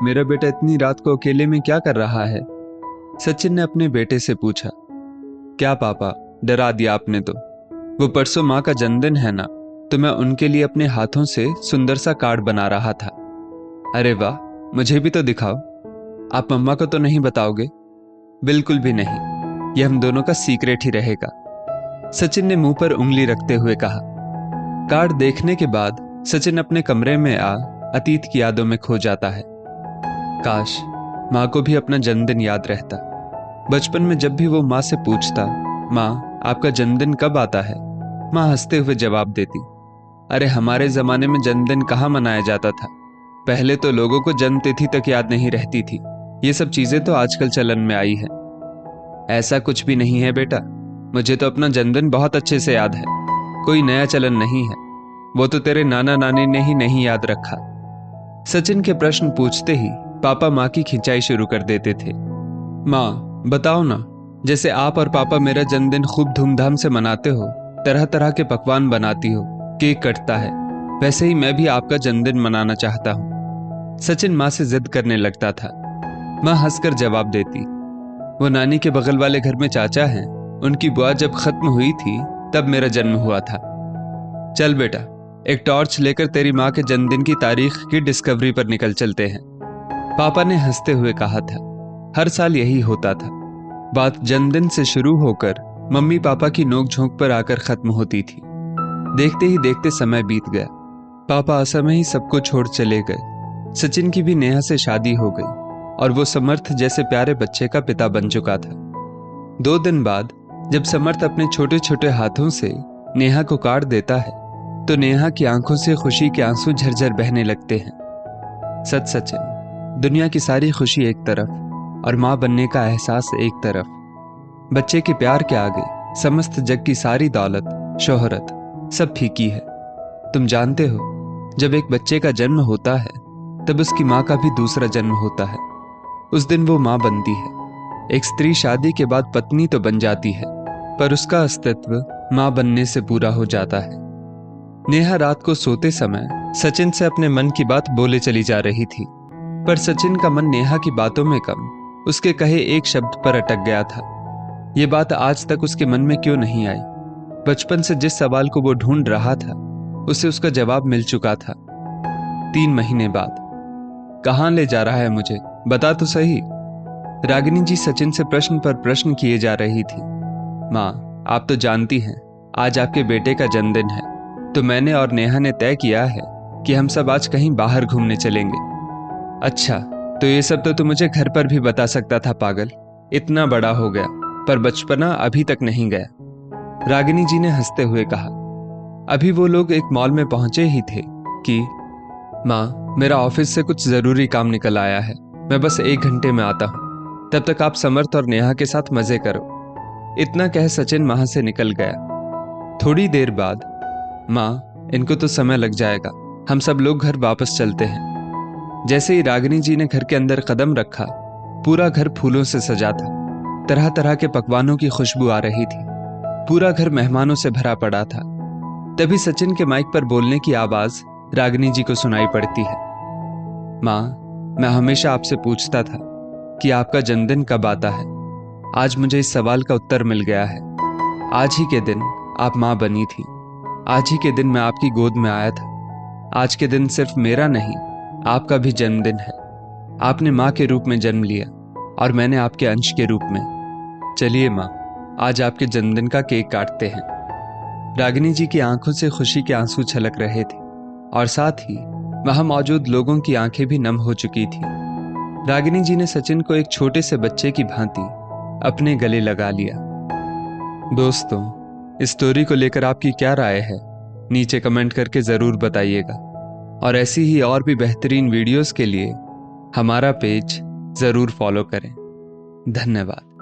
मेरा बेटा इतनी रात को अकेले में क्या कर रहा है? सचिन ने अपने बेटे से पूछा। क्या पापा, डरा दिया आपने तो। वो परसों माँ का जन्मदिन है ना, तो मैं उनके लिए अपने हाथों से सुंदर सा कार्ड बना रहा था। अरे वाह, मुझे भी तो दिखाओ। आप मम्मा को तो नहीं बताओगे? बिल्कुल भी नहीं, यह हम दोनों का सीक्रेट ही रहेगा, सचिन ने मुंह पर उंगली रखते हुए कहा। कार्ड देखने के बाद सचिन अपने कमरे में आ अतीत की यादों में खो जाता है। काश माँ को भी अपना जन्मदिन याद रहता। बचपन में जब भी वो माँ से पूछता, माँ आपका जन्मदिन कब आता है, माँ हंसते हुए जवाब देती, अरे हमारे जमाने में जन्मदिन कहाँ मनाया जाता था, पहले तो लोगों को जन्म तिथि तक याद नहीं रहती थी, ये सब चीजें तो आजकल चलन में आई है। ऐसा कुछ भी नहीं है बेटा, मुझे तो अपना जन्मदिन बहुत अच्छे से याद है, कोई नया चलन नहीं है, वो तो तेरे नाना नानी ने ही नहीं याद रखा। सचिन के प्रश्न पूछते ही पापा माँ की खिंचाई शुरू कर देते थे। माँ बताओ ना, जैसे आप और पापा मेरा जन्मदिन खूब धूमधाम से मनाते हो, तरह तरह के पकवान बनाती हो, केक कटता है, वैसे ही मैं भी आपका जन्मदिन मनाना चाहता हूँ। सचिन माँ से जिद करने लगता था। माँ हंसकर जवाब देती, वो नानी के बगल वाले घर में चाचा हैं, उनकी बुआ जब खत्म हुई थी तब मेरा जन्म हुआ था। चल बेटा, एक टॉर्च लेकर तेरी माँ के जन्मदिन की तारीख की डिस्कवरी पर निकल चलते हैं, पापा ने हंसते हुए कहा था। हर साल यही होता था, बात जन्मदिन से शुरू होकर मम्मी पापा की नोकझोंक पर आकर खत्म होती थी। देखते ही देखते समय बीत गया, पापा असमय ही सबको छोड़ चले गए। सचिन की भी नेहा से शादी हो गई और वो समर्थ जैसे प्यारे बच्चे का पिता बन चुका था। 2 दिन बाद जब समर्थ अपने छोटे छोटे हाथों से नेहा को कार्ड देता है तो नेहा की आंखों से खुशी के आंसू झरझर बहने लगते हैं। सच सचिन, दुनिया की सारी खुशी एक तरफ और माँ बनने का एहसास एक तरफ, बच्चे के प्यार के आगे समस्त जग की सारी दौलत शोहरत सब फीकी है। तुम जानते हो, जब एक बच्चे का जन्म होता है तब उसकी माँ का भी दूसरा जन्म होता है। उस दिन वो माँ बनती है। एक स्त्री शादी के बाद पत्नी तो बन जाती है, पर उसका अस्तित्व माँ बनने से पूरा हो जाता है। नेहा रात को सोते समय सचिन से अपने मन की बात बोले चली जा रही थी, पर सचिन का मन नेहा की बातों में कम उसके कहे एक शब्द पर अटक गया था। ये बात आज तक उसके मन में क्यों नहीं आई? बचपन से जिस सवाल को वो ढूंढ रहा था उसे उसका जवाब मिल चुका था। 3 महीने बाद। कहाँ ले जा रहा है मुझे, बता तो सही। रागिनी जी सचिन से प्रश्न पर प्रश्न किए जा रही थी। माँ आप तो जानती हैं, आज आपके बेटे का जन्मदिन है, तो मैंने और नेहा ने तय किया है कि हम सब आज कहीं बाहर घूमने चलेंगे। अच्छा, तो ये सब तो तू मुझे घर पर भी बता सकता था पागल, इतना बड़ा हो गया पर बचपना अभी तक नहीं गया, रागिनी जी ने हंसते हुए कहा। अभी वो लोग एक मॉल में पहुंचे ही थे कि माँ मेरा ऑफिस से कुछ जरूरी काम निकल आया है, मैं बस 1 घंटे में आता हूँ, तब तक आप समर्थ और नेहा के साथ मजे करो। इतना कह सचिन वहां से निकल गया। थोड़ी देर बाद, माँ इनको तो समय लग जाएगा, हम सब लोग घर वापस चलते हैं। जैसे ही रागिनी जी ने घर के अंदर कदम रखा, पूरा घर फूलों से सजा था, तरह तरह के पकवानों की खुशबू आ रही थी, पूरा घर मेहमानों से भरा पड़ा था। तभी सचिन के माइक पर बोलने की आवाज रागिनी जी को सुनाई पड़ती है। माँ मैं हमेशा आपसे पूछता था कि आपका जन्मदिन कब आता है, आज मुझे इस सवाल का उत्तर मिल गया है। आज ही के दिन आप माँ बनी थी, आज ही के दिन मैं आपकी गोद में आया था, आज के दिन सिर्फ मेरा नहीं आपका भी जन्मदिन है। आपने माँ के रूप में जन्म लिया और मैंने आपके अंश के रूप में। चलिए माँ, आज आपके जन्मदिन का केक काटते हैं। रागिनी जी की आंखों से खुशी के आंसू छलक रहे थे और साथ ही वहां मौजूद लोगों की आंखें भी नम हो चुकी थी। रागिनी जी ने सचिन को एक छोटे से बच्चे की भांति अपने गले लगा लिया। दोस्तों, इस स्टोरी को लेकर आपकी क्या राय है, नीचे कमेंट करके जरूर बताइएगा और ऐसी ही और भी बेहतरीन वीडियोस के लिए हमारा पेज जरूर फॉलो करें। धन्यवाद।